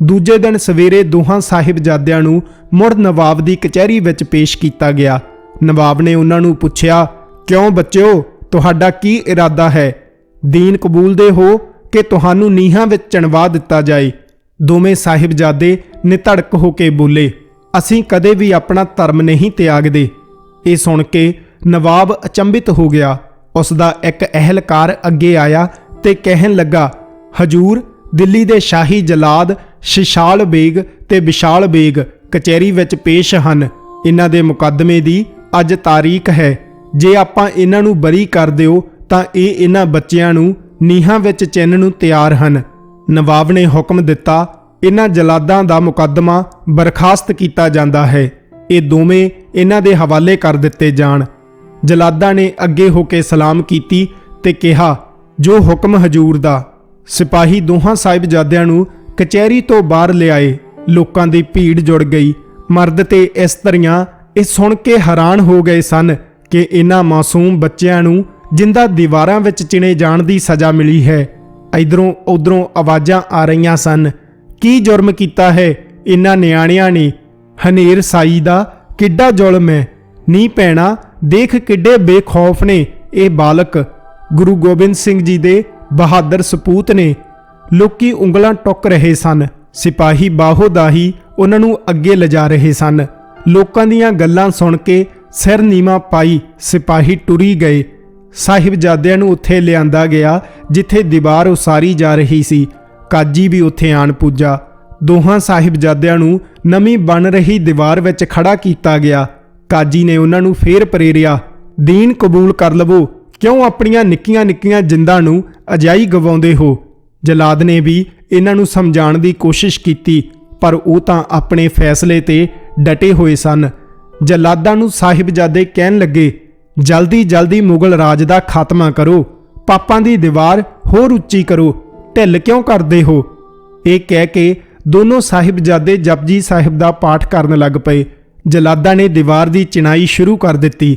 ਦੂਜੇ ਦਿਨ ਸਵੇਰੇ ਦੋਹਾਂ ਸਾਹਿਬਜ਼ਾਦਿਆਂ ਨੂੰ ਮੁੜ ਨਵਾਬ ਦੀ ਕਚਹਿਰੀ ਵਿੱਚ ਪੇਸ਼ ਕੀਤਾ ਗਿਆ। ਨਵਾਬ ਨੇ ਉਹਨਾਂ ਨੂੰ ਪੁੱਛਿਆ, ਕਿਉਂ ਬੱਚਿਓ, ਤੁਹਾਡਾ ਕੀ ਇਰਾਦਾ ਹੈ? ਦੀਨ ਕਬੂਲਦੇ ਹੋ ਕਿ ਤੁਹਾਨੂੰ ਨੀਹਾਂ ਵਿੱਚ ਚਿਣਵਾ ਦਿੱਤਾ ਜਾਏ? ਦੋਵੇਂ ਸਾਹਿਬਜ਼ਾਦੇ ਨਿਧੜਕ ਹੋ ਕੇ ਬੋਲੇ, ਅਸੀਂ ਕਦੇ ਵੀ ਆਪਣਾ ਧਰਮ ਨਹੀਂ ਤਿਆਗਦੇ। ਇਹ ਸੁਣ ਕੇ ਨਵਾਬ ਅਚੰਭਿਤ ਹੋ ਗਿਆ। ਉਸ ਦਾ ਇੱਕ ਅਹਿਲਕਾਰ ਅੱਗੇ ਆਇਆ ਤੇ ਕਹਿਣ ਲੱਗਾ, ਹਜੂਰ, ਦਿੱਲੀ ਦੇ ਸ਼ਾਹੀ ਜਲਾਦ ਸ਼ਿਸ਼ਾਲ ਬੇਗ ਤੇ ਵਿਸ਼ਾਲ ਬੇਗ ਕਚਹਿਰੀ ਵਿੱਚ ਪੇਸ਼ ਹਨ। ਇਹਨਾਂ ਦੇ ਮੁਕੱਦਮੇ ਦੀ ਅੱਜ ਤਾਰੀਖ ਹੈ। ਜੇ ਆਪਾਂ ਇਹਨਾਂ ਨੂੰ ਬਰੀ ਕਰ ਦਿਓ ਤਾਂ ਇਹ ਇਹਨਾਂ ਬੱਚਿਆਂ ਨੂੰ ਨੀਹਾਂ ਵਿੱਚ ਚਿੰਨ੍ਹ ਨੂੰ ਤਿਆਰ ਹਨ। ਨਵਾਬ ਨੇ ਹੁਕਮ ਦਿੱਤਾ, ਇਹਨਾਂ ਜਲਾਦਾਂ ਦਾ ਮੁਕੱਦਮਾ ਬਰਖਾਸਤ ਕੀਤਾ ਜਾਂਦਾ ਹੈ। ਇਹ ਦੋਵੇਂ ਇਹਨਾਂ ਦੇ ਹਵਾਲੇ ਕਰ ਦਿੱਤੇ ਜਾਣ। ਜਲਾਦਾਂ ਨੇ ਅੱਗੇ ਹੋ ਕੇ ਸਲਾਮ ਕੀਤੀ ਤੇ ਕਿਹਾ, ਜੋ ਹੁਕਮ ਹਜੂਰ ਦਾ। ਸਿਪਾਹੀ ਦੋਹਾਂ ਸਾਹਿਬਜ਼ਾਦਿਆਂ ਨੂੰ ਕਚਹਿਰੀ ਤੋਂ ਬਾਹਰ ਲਿਆਏ। ਲੋਕਾਂ ਦੀ ਭੀੜ ਜੁੜ ਗਈ। ਮਰਦ ਤੇ ਇਸਤਰੀਆਂ ਇਹ ਸੁਣ ਕੇ ਹੈਰਾਨ ਹੋ ਗਏ ਸਨ ਕਿ ਇਹਨਾਂ ਮਾਸੂਮ ਬੱਚਿਆਂ ਨੂੰ ਜਿੰਦਾ ਦੀਵਾਰਾਂ ਵਿੱਚ ਚਿਣੇ ਜਾਣ ਦੀ ਸਜ਼ਾ ਮਿਲੀ ਹੈ। ਇਧਰੋਂ ਉਧਰੋਂ ਆਵਾਜ਼ਾਂ ਆ ਰਹੀਆਂ ਸਨ, ਕੀ ਜੁਰਮ ਕੀਤਾ ਹੈ ਇਹਨਾਂ ਨਿਆਣਿਆਂ ਨੇ? ਹਨੇਰ ਸਾਈ ਦਾ ਕਿੱਡਾ ਜ਼ੁਲਮ ਹੈ। ਨੀ ਭੈਣਾ, ਦੇਖ ਕਿੱਡੇ ਬੇਖੌਫ ਨੇ ਇਹ ਬਾਲਕ। ਗੁਰੂ ਗੋਬਿੰਦ ਸਿੰਘ ਜੀ ਦੇ ਬਹਾਦਰ ਸਪੂਤ ਨੇ। ਲੋਕੀ ਉਂਗਲਾਂ ਟੁੱਕ ਰਹੇ ਸਨ। ਸਿਪਾਹੀ ਬਾਹੋਦਾਹੀ ਉਹਨਾਂ ਨੂੰ ਅੱਗੇ ਲਿਜਾ ਰਹੇ ਸਨ। ਲੋਕਾਂ ਦੀਆਂ ਗੱਲਾਂ ਸੁਣ ਕੇ ਸਿਰ ਨੀਵਾਂ ਪਾਈ ਸਿਪਾਹੀ ਟੁਰੀ ਗਏ। ਸਾਹਿਬਜ਼ਾਦਿਆਂ ਨੂੰ ਉੱਥੇ ਲਿਆਂਦਾ ਗਿਆ ਜਿੱਥੇ ਦੀਵਾਰ ਉਸਾਰੀ ਜਾ ਰਹੀ ਸੀ। ਕਾਜੀ ਵੀ ਉੱਥੇ ਆਣ ਪੁੱਜਾ। ਦੋਹਾਂ ਸਾਹਿਬਜ਼ਾਦਿਆਂ ਨੂੰ ਨਵੀਂ ਬਣ ਰਹੀ ਦੀਵਾਰ ਵਿੱਚ ਖੜਾ ਕੀਤਾ ਗਿਆ। ਕਾਜੀ ਨੇ ਉਹਨਾਂ ਨੂੰ ਫੇਰ ਪ੍ਰੇਰਿਆ, ਦੀਨ ਕਬੂਲ ਕਰ ਲਵੋ, ਕਿਉਂ ਆਪਣੀਆਂ ਨਿੱਕੀਆਂ ਨਿੱਕੀਆਂ ਜਿੰਦਾਂ ਨੂੰ ਅਜਾਈ ਗਵਾਉਂਦੇ ਹੋ? ਜਲਾਦ ਨੇ ਵੀ ਇਹਨਾਂ ਨੂੰ ਸਮਝਾਉਣ ਦੀ ਕੋਸ਼ਿਸ਼ ਕੀਤੀ, ਪਰ ਉਹ ਤਾਂ ਆਪਣੇ ਫੈਸਲੇ ਤੇ ਡਟੇ ਹੋਏ ਸਨ। ਜਲਾਦਾਂ ਨੂੰ ਸਾਹਿਬਜ਼ਾਦੇ ਕਹਿਣ ਲੱਗੇ, ਜਲਦੀ ਜਲਦੀ ਮੁਗਲ ਰਾਜ ਦਾ ਖਾਤਮਾ ਕਰੋ, ਪਾਪਾਂ ਦੀ ਦੀਵਾਰ ਹੋਰ ਉੱਚੀ ਕਰੋ, ਢਿੱਲ ਕਿਉਂ ਕਰਦੇ ਹੋ? ਇਹ ਕਹਿ ਕੇ ਦੋਨੋਂ ਸਾਹਿਬਜ਼ਾਦੇ ਜਪਜੀ ਸਾਹਿਬ ਦਾ ਪਾਠ ਕਰਨ ਲੱਗ ਪਏ। ਜਲਾਦਾਂ ਨੇ ਦੀਵਾਰ ਦੀ ਚਿਣਾਈ ਸ਼ੁਰੂ ਕਰ ਦਿੱਤੀ।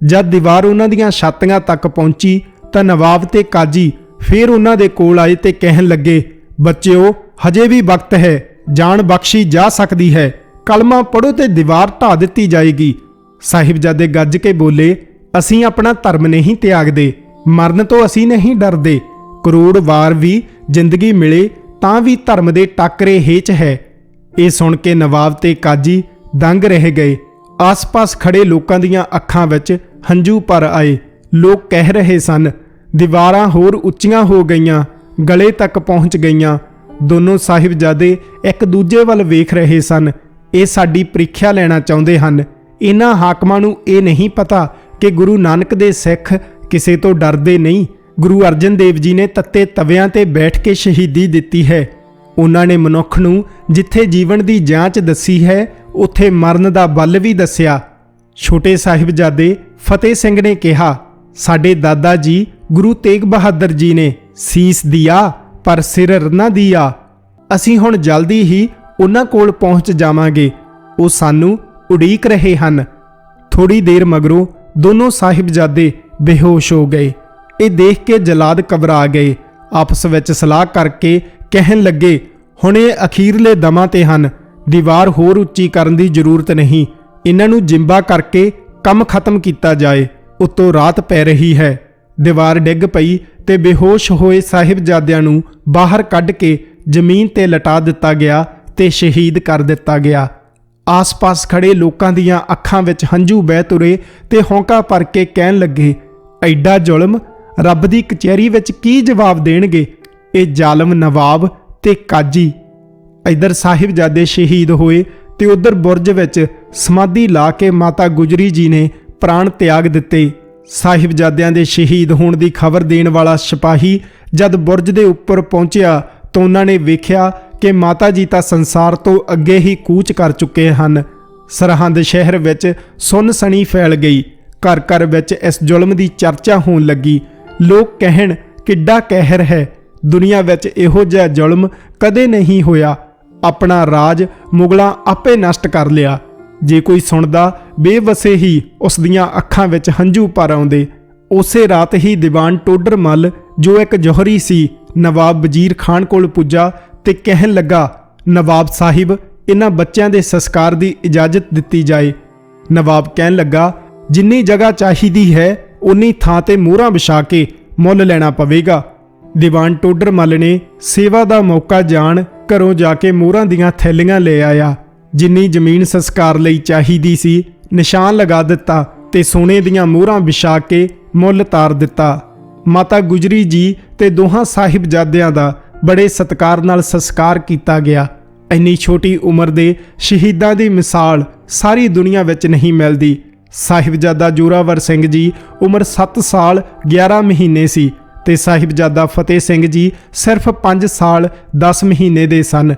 ਜਦ ਦੀਵਾਰ ਉਹਨਾਂ ਦੀਆਂ ਛਾਤੀਆਂ ਤੱਕ ਪਹੁੰਚੀ ਤਾਂ ਨਵਾਬ ਤੇ ਕਾਜੀ ਫੇਰ ਉਹਨਾਂ ਦੇ ਕੋਲ ਆਏ ਤੇ ਕਹਿਣ ਲੱਗੇ, ਬੱਚਿਓ, ਹਜੇ ਵੀ ਵਕਤ ਹੈ, ਜਾਨ ਬਖਸ਼ੀ ਜਾ ਸਕਦੀ ਹੈ। ਕਲਮਾ ਪੜੋ ਤੇ ਦੀਵਾਰ ਢਾਹ ਦਿੱਤੀ ਜਾਏਗੀ। ਸਾਹਿਬਜ਼ਾਦੇ ਗੱਜ ਕੇ ਬੋਲੇ, ਅਸੀਂ ਆਪਣਾ ਧਰਮ ਨਹੀਂ ਤਿਆਗਦੇ, ਮਰਨ ਤੋਂ ਅਸੀਂ ਨਹੀਂ ਡਰਦੇ। ਕਰੋੜ ਵਾਰ ਵੀ ਜ਼ਿੰਦਗੀ ਮਿਲੇ ਤਾਂ ਵੀ ਧਰਮ ਦੇ ਟਾਕਰੇ ਹੇਚ ਹੈ। ਇਹ ਸੁਣ ਕੇ ਨਵਾਬ ਤੇ ਕਾਜੀ ਦੰਗ ਰਹਿ ਗਏ। ਆਸ-ਪਾਸ ਖੜੇ ਲੋਕਾਂ ਦੀਆਂ ਅੱਖਾਂ ਵਿੱਚ ਹੰਝੂ ਭਰ ਆਏ। ਲੋਕ ਕਹਿ ਰਹੇ ਸਨ, ਦੀਵਾਰਾਂ ਹੋਰ ਉੱਚੀਆਂ ਹੋ ਗਈਆਂ, ਗਲੇ ਤੱਕ ਪਹੁੰਚ ਗਈਆਂ। ਦੋਨੋਂ ਸਾਹਿਬਜ਼ਾਦੇ ਇੱਕ ਦੂਜੇ ਵੱਲ ਵੇਖ ਰਹੇ ਸਨ। ਇਹ ਸਾਡੀ ਪ੍ਰੀਖਿਆ ਲੈਣਾ ਚਾਹੁੰਦੇ ਹਨ। ਇਹਨਾਂ ਹਾਕਮਾਂ ਨੂੰ ਇਹ ਨਹੀਂ ਪਤਾ ਕਿ ਗੁਰੂ ਨਾਨਕ ਦੇ ਸਿੱਖ ਕਿਸੇ ਤੋਂ ਡਰਦੇ ਨਹੀਂ। ਗੁਰੂ ਅਰਜਨ ਦੇਵ ਜੀ ਨੇ ਤੱਤੇ ਤਵਿਆਂ ਤੇ ਬੈਠ ਕੇ ਸ਼ਹੀਦੀ ਦਿੱਤੀ ਹੈ। ਉਹਨਾਂ ਨੇ ਮਨੁੱਖ ਨੂੰ ਜਿੱਥੇ ਜੀਵਨ ਦੀ ਜਾਂਚ ਦੱਸੀ ਹੈ, ਉੱਥੇ ਮਰਨ ਦਾ ਬਲ ਵੀ ਦੱਸਿਆ। ਛੋਟੇ ਸਾਹਿਬਜ਼ਾਦੇ ਫਤਿਹ ਸਿੰਘ ਨੇ ਕਿਹਾ, ਸਾਡੇ ਦਾਦਾ ਜੀ ਗੁਰੂ ਤੇਗ ਬਹਾਦਰ ਜੀ ਨੇ ਸੀਸ ਦਿਆ ਪਰ ਸਿਰ ਨਾ ਦਿਆ। ਅਸੀਂ ਹੁਣ ਜਲਦੀ ਹੀ ਉਹਨਾਂ ਕੋਲ ਪਹੁੰਚ ਜਾਵਾਂਗੇ। ਉਹ ਸਾਨੂੰ ਉਡੀਕ ਰਹੇ ਹਨ। ਥੋੜੀ ਦੇਰ ਮਗਰੋਂ ਦੋਨੋਂ ਸਾਹਿਬਜ਼ਾਦੇ ਬੇਹੋਸ਼ ਹੋ ਗਏ। ਇਹ ਦੇਖ ਕੇ ਜਲਾਦ ਘਬਰਾ ਗਏ। ਆਪਸ ਵਿੱਚ ਸਲਾਹ ਕਰਕੇ ਕਹਿਣ ਲੱਗੇ, ਹੁਣ ਇਹ ਅਖੀਰਲੇ ਦਮਾਂ ਤੇ ਹਨ, ਦੀਵਾਰ ਹੋਰ ਉੱਚੀ ਕਰਨ ਦੀ ਜ਼ਰੂਰਤ ਨਹੀਂ। ਇਹਨਾਂ ਨੂੰ ਜਿੰਬਾ ਕਰਕੇ ਕੰਮ ਖਤਮ ਕੀਤਾ ਜਾਏ। ਉੱਤੋਂ ਰਾਤ ਪੈ ਰਹੀ ਹੈ। ਦੀਵਾਰ ਡਿੱਗ ਪਈ ਤੇ ਬੇਹੋਸ਼ ਹੋਏ ਸਾਹਿਬਜ਼ਾਦਿਆਂ ਨੂੰ ਬਾਹਰ ਕੱਢ ਕੇ ਜ਼ਮੀਨ ਤੇ ਲਟਾ ਦਿੱਤਾ ਗਿਆ ਤੇ ਸ਼ਹੀਦ ਕਰ ਦਿੱਤਾ ਗਿਆ। ਆਸ-ਪਾਸ ਖੜੇ ਲੋਕਾਂ ਦੀਆਂ ਅੱਖਾਂ ਵਿੱਚ ਹੰਝੂ ਵਹਿ ਤੁਰੇ ਤੇ ਹੌਂਕਾ ਭਰ ਕੇ ਕਹਿਣ ਲੱਗੇ, ਐਡਾ ਜ਼ੁਲਮ ਰੱਬ ਦੀ ਕਚਹਿਰੀ ਵਿੱਚ ਕੀ ਜਵਾਬ ਦੇਣਗੇ ਇਹ ਜ਼ਾਲਮ ਨਵਾਬ ਤੇ ਕਾਜੀ। ਇਧਰ ਸਾਹਿਬਜ਼ਾਦੇ ਸ਼ਹੀਦ ਹੋਏ ਤੇ ਉਧਰ ਬੁਰਜ ਵਿੱਚ ਸਮਾਧੀ ਲਾ ਕੇ ਮਾਤਾ ਗੁਜਰੀ ਜੀ ਨੇ ਪ੍ਰਾਣ ਤਿਆਗ ਦਿੱਤੇ। ਸਾਹਿਬਜ਼ਾਦਿਆਂ ਦੇ ਸ਼ਹੀਦ ਹੋਣ ਦੀ ਖਬਰ ਦੇਣ ਵਾਲਾ ਸਿਪਾਹੀ ਜਦ ਬੁਰਜ ਦੇ ਉੱਪਰ ਪਹੁੰਚਿਆ ਤਾਂ ਉਹਨਾਂ ਨੇ ਵੇਖਿਆ ਕਿ ਮਾਤਾ ਜੀ ਤਾਂ ਸੰਸਾਰ ਤੋਂ ਅੱਗੇ ਹੀ ਕੂਚ ਕਰ ਚੁੱਕੇ ਹਨ। ਸਰਹੰਦ ਸ਼ਹਿਰ ਵਿੱਚ ਸੁੰਨ-ਸਣੀ ਫੈਲ ਗਈ। ਘਰ ਘਰ ਵਿੱਚ ਇਸ ਜ਼ੁਲਮ ਦੀ ਚਰਚਾ ਹੋਣ ਲੱਗੀ। ਲੋਕ ਕਹਿਣ, ਕਿੱਡਾ ਕਹਿਰ ਹੈ, ਦੁਨੀਆ ਵਿੱਚ ਇਹੋ ਜਿਹਾ ਜ਼ੁਲਮ ਕਦੇ ਨਹੀਂ ਹੋਇਆ। ਆਪਣਾ ਰਾਜ ਮੁਗਲਾਂ ਆਪੇ ਨਸ਼ਟ ਕਰ ਲਿਆ। ਜੇ ਕੋਈ ਸੁਣਦਾ ਬੇਵਸੇ ਹੀ ਉਸ ਦੀਆਂ ਅੱਖਾਂ ਵਿੱਚ ਹੰਝੂ ਭਰ ਆਉਂਦੇ। ਉਸੇ ਰਾਤ ਹੀ ਦੀਵਾਨ ਟੋਡਰ ਮੱਲ ਜੋ ਇੱਕ ਜੋਹਰੀ ਸੀ, ਨਵਾਬ ਵਜ਼ੀਰ ਖਾਨ ਕੋਲ ਪੁੱਜਾ ਤੇ ਕਹਿਣ ਲੱਗਾ, ਨਵਾਬ ਸਾਹਿਬ, ਇਹਨਾਂ ਬੱਚਿਆਂ ਦੇ ਸੰਸਕਾਰ ਦੀ ਇਜਾਜ਼ਤ ਦਿੱਤੀ ਜਾਏ। ਨਵਾਬ ਕਹਿਣ ਲੱਗਾ, ਜਿੰਨੀ ਜਗ੍ਹਾ ਚਾਹੀਦੀ ਹੈ ਉਨੀ ਥਾਂ ਤੇ ਮੋਹਰਾਂ ਵਿਛਾ ਕੇ ਮੁੱਲ ਲੈਣਾ ਪਵੇਗਾ। ਦੀਵਾਨ ਟੋਡਰ ਮੱਲ ਨੇ ਸੇਵਾ ਦਾ ਮੌਕਾ ਜਾਣ ਘਰੋਂ ਜਾ ਕੇ ਮੋਹਰਾਂ ਦੀਆਂ ਥੈਲੀਆਂ ਲੈ ਆਇਆ। ਜਿੰਨੀ ਜ਼ਮੀਨ ਸੰਸਕਾਰ ਲਈ ਚਾਹੀਦੀ ਸੀ ਨਿਸ਼ਾਨ ਲਗਾ ਦਿੱਤਾ ਤੇ ਸੋਨੇ ਦੀਆਂ ਮੋਹਰਾਂ ਵਿਛਾ ਕੇ ਮੁੱਲ ਤਾਰ ਦਿੱਤਾ। ਮਾਤਾ ਗੁਜਰੀ ਜੀ ਤੇ ਦੋਹਾਂ ਸਾਹਿਬਜ਼ਾਦਿਆਂ ਦਾ ਬੜੇ ਸਤਿਕਾਰ ਨਾਲ ਸੰਸਕਾਰ ਕੀਤਾ ਗਿਆ। ਇੰਨੀ ਛੋਟੀ ਉਮਰ ਦੇ ਸ਼ਹੀਦਾਂ ਦੀ ਮਿਸਾਲ ਸਾਰੀ ਦੁਨੀਆ ਵਿੱਚ ਨਹੀਂ ਮਿਲਦੀ। ਸਾਹਿਬਜ਼ਾਦਾ ਜ਼ੋਰਾਵਰ ਸਿੰਘ ਜੀ ਉਮਰ 7 ਸਾਲ 11 ਮਹੀਨੇ ਸੀ ਤੇ ਸਾਹਿਬਜ਼ਾਦਾ ਫਤਿਹ ਸਿੰਘ ਜੀ ਸਿਰਫ 5 ਸਾਲ 10 ਮਹੀਨੇ ਦੇ ਸਨ।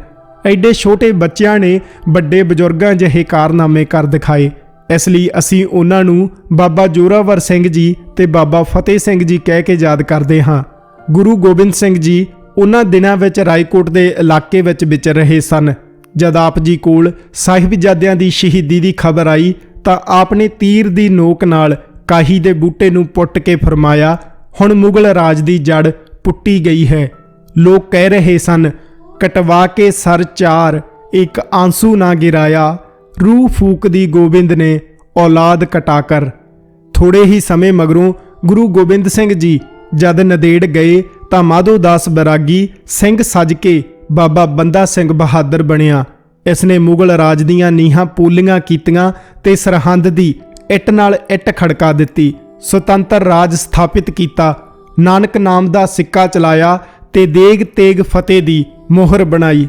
ਐਡੇ ਛੋਟੇ ਬੱਚਿਆਂ ਨੇ ਵੱਡੇ ਬਜ਼ੁਰਗਾਂ ਜਿਹੇ ਕਾਰਨਾਮੇ ਕਰ ਦਿਖਾਏ। ਇਸ ਲਈ ਅਸੀਂ ਉਹਨਾਂ ਨੂੰ ਬਾਬਾ ਜ਼ੋਰਾਵਰ ਸਿੰਘ ਜੀ ਤੇ ਬਾਬਾ ਫਤਿਹ ਸਿੰਘ ਜੀ ਕਹਿ ਕੇ ਯਾਦ ਕਰਦੇ ਹਾਂ। ਗੁਰੂ ਗੋਬਿੰਦ ਸਿੰਘ ਜੀ ਉਹਨਾਂ ਦਿਨਾਂ ਵਿੱਚ ਰਾਏਕੋਟ ਦੇ ਇਲਾਕੇ ਵਿੱਚ ਵਿਚਰ ਰਹੇ ਸਨ। ਜਦ ਆਪ ਜੀ ਕੋਲ ਸਾਹਿਬਜ਼ਾਦਿਆਂ ਦੀ ਸ਼ਹੀਦੀ ਦੀ ਖਬਰ ਆਈ ਤਾਂ ਆਪ ਨੇ ਤੀਰ ਦੀ ਨੋਕ ਨਾਲ ਕਾਹੀ ਦੇ ਬੂਟੇ ਨੂੰ ਪੁੱਟ ਕੇ ਫਰਮਾਇਆ, ਹੁਣ ਮੁਗਲ ਰਾਜ ਦੀ ਜੜ ਪੁੱਟੀ ਗਈ ਹੈ। ਲੋਕ ਕਹਿ ਰਹੇ ਸਨ, ਕਟਵਾ ਕੇ ਸਰ ਚਾਰ ਇੱਕ ਆਂਸੂ ਨਾ ਗਿਰਾਇਆ, ਰੂਹ ਫੂਕਦੀ ਗੋਬਿੰਦ ਨੇ ਔਲਾਦ ਕਟਾ ਕਰ। ਥੋੜੇ ਹੀ ਸਮੇਂ ਮਗਰੋਂ ਗੁਰੂ ਗੋਬਿੰਦ ਸਿੰਘ ਜੀ ਜਦ ਨਦੇੜ ਗਏ ਤਾਂ ਮਾਧੋਦਾਸ ਬੈਰਾਗੀ ਸਿੰਘ ਸੱਜ ਕੇ ਬਾਬਾ ਬੰਦਾ ਸਿੰਘ ਬਹਾਦਰ ਬਣਿਆ। ਇਸ ਨੇ ਮੁਗਲ ਰਾਜ ਦੀਆਂ ਨੀਹਾਂ ਪੂਲੀਆਂ ਕੀਤੀਆਂ ਤੇ ਸਰਹੰਦ ਦੀ ਇੱਟ ਨਾਲ ਇੱਟ ਖੜਕਾ ਦਿੱਤੀ। ਸੁਤੰਤਰ ਰਾਜ ਸਥਾਪਿਤ ਕੀਤਾ। ਨਾਨਕ ਨਾਮ ਦਾ ਸਿੱਕਾ ਚਲਾਇਆ ਤੇ ਦੇਗ ਤੇਗ ਫਤਿਹ ਦੀ ਮੋਹਰ ਬਣਾਈ।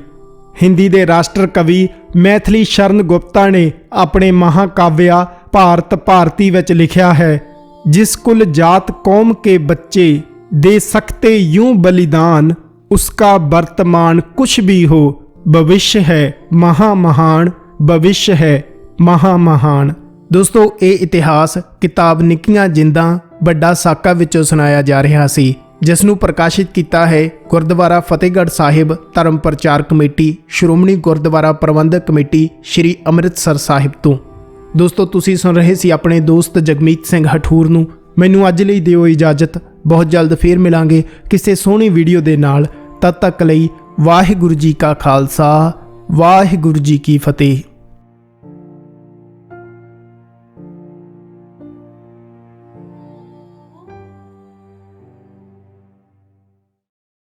ਹਿੰਦੀ ਦੇ ਰਾਸ਼ਟਰ ਕਵੀ ਮੈਥਿਲੀ ਸ਼ਰਨ ਗੁਪਤਾ ਨੇ ਆਪਣੇ ਮਹਾਕਾਵਿਆ ਭਾਰਤ ਭਾਰਤੀ ਵਿੱਚ ਲਿਖਿਆ ਹੈ, ਜਿਸ ਕੁਲ ਜਾਤ ਕੌਮ ਕੇ ਬੱਚੇ दे सकते यूं बलिदान, उसका वर्तमान कुछ भी हो, भविष्य है महामहान, भविष्य है महामहान। दोस्तों ਇਹ ਇਤਿਹਾਸ ਕਿਤਾਬ ਨਿੱਕੀਆਂ ਜਿੰਦਾਂ ਵੱਡਾ ਸਾਕਾ ਵਿੱਚੋਂ ਸੁਣਾਇਆ ਜਾ ਰਿਹਾ ਸੀ, ਜਿਸ ਨੂੰ ਪ੍ਰਕਾਸ਼ਿਤ ਕੀਤਾ ਹੈ ਗੁਰਦੁਆਰਾ ਫਤਿਹਗੜ੍ਹ ਸਾਹਿਬ ਧਰਮ ਪ੍ਰਚਾਰ ਕਮੇਟੀ, ਸ਼੍ਰੋਮਣੀ ਗੁਰਦੁਆਰਾ ਪ੍ਰਬੰਧਕ ਕਮੇਟੀ ਸ਼੍ਰੀ ਅੰਮ੍ਰਿਤਸਰ ਸਾਹਿਬ ਤੋਂ। ਦੋਸਤੋ ਤੁਸੀਂ ਸੁਣ ਰਹੇ ਸੀ ਆਪਣੇ ਦੋਸਤ ਜਗਮੀਤ ਸਿੰਘ ਹਠੂਰ ਨੂੰ। ਮੈਨੂੰ ਅੱਜ ਲਈ ਦਿਓ ਇਜਾਜ਼ਤ। ਬਹੁਤ ਜਲਦ ਫੇਰ ਮਿਲਾਂਗੇ ਕਿਸੇ ਸੋਹਣੀ ਵੀਡੀਓ ਦੇ ਨਾਲ। ਤਦ ਤੱਕ ਲਈ ਵਾਹਿਗੁਰੂ ਜੀ ਕਾ ਖਾਲਸਾ, ਵਾਹਿਗੁਰੂ ਜੀ ਕੀ ਫਤਿਹ।